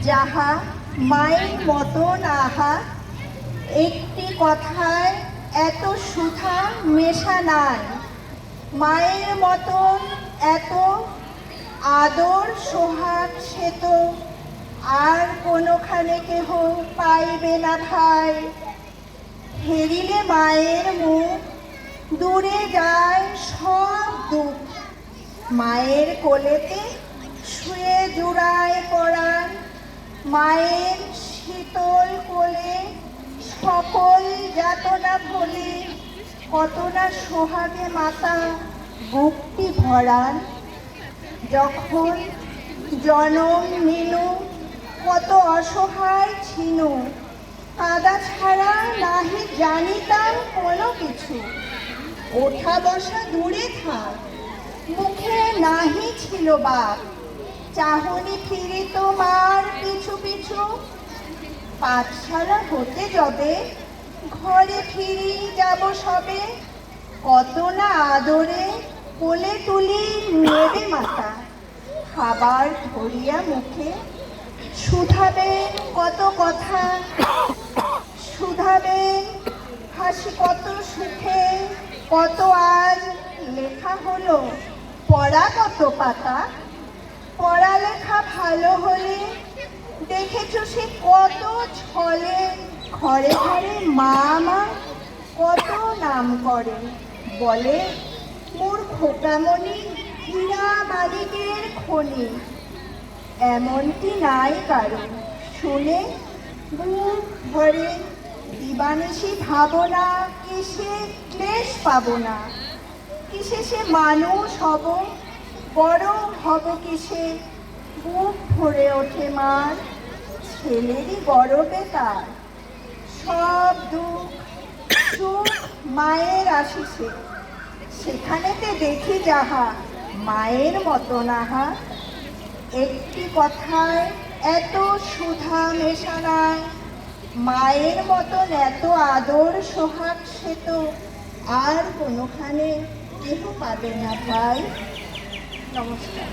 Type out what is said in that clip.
যাহা মায়ের মতন আহা, একটি কথায় এত সুধা মেশা নাই। মায়ের মতন এত আদর সোহাগ সে তো আর কোনোখানে কেহ পাইবে না ভাই। হেরিলে মায়ের মুখ, দূরে যায় সব দুঃখ। মায়ের কোলেতে শুয়ে জুড়ায় পরাণ, মায়ের শীতল কোলে সকল যাতনা ভোলে। কত না সোহাগে মাতা বুকটি ভরান। যখন জনম নিনু কত অসহায় ছিনু, কাদা ছাড়া নাহি জানিতাম কোনো কিছু। ওঠা বসা দূরে থাক, মুখে নাহি ছিল বাপ। চাহনি ফিরিত মার পিছু পিছু, পাঠশালা হতে যবে ঘরে ফিরি যাব সবে। কত না আদরে কোলে তুলি নেবে মাতা, খাবার ধরিয়া মুখে শুধাবেন কত কথা। শুধাবেন হাসি কত সুখে, কত আজ লেখা হলো পড়া কত পাতা। পড়ালেখা ভালো হলে দেখেছ সে কত ছলে, ঘরে ঘরে মা মা কত নাম করে। বলে মোর খোকামণি হীরা মালিকের খনি। এমনটি নাই কারণ শুনে বুক ভরে দিবানিশি ভাবনা, কিসে ক্লেশ পাব না। কিসে সে মানুষ হব, বড় হব কিসে। বুক ভরে ওঠে মার, ছেলেরই গরবে তার। সব দুঃখ সুখ মায়ের আসিছে, সেখানেতে দেখি যাহা মায়ের মতো নাহা। একটি কথায় এত সুধা মেশা নাই, মায়ের মতন এত আদর সোহাগ সে তো আর কোনোখানে কেহ পাবে না ভাই। নমস্কার।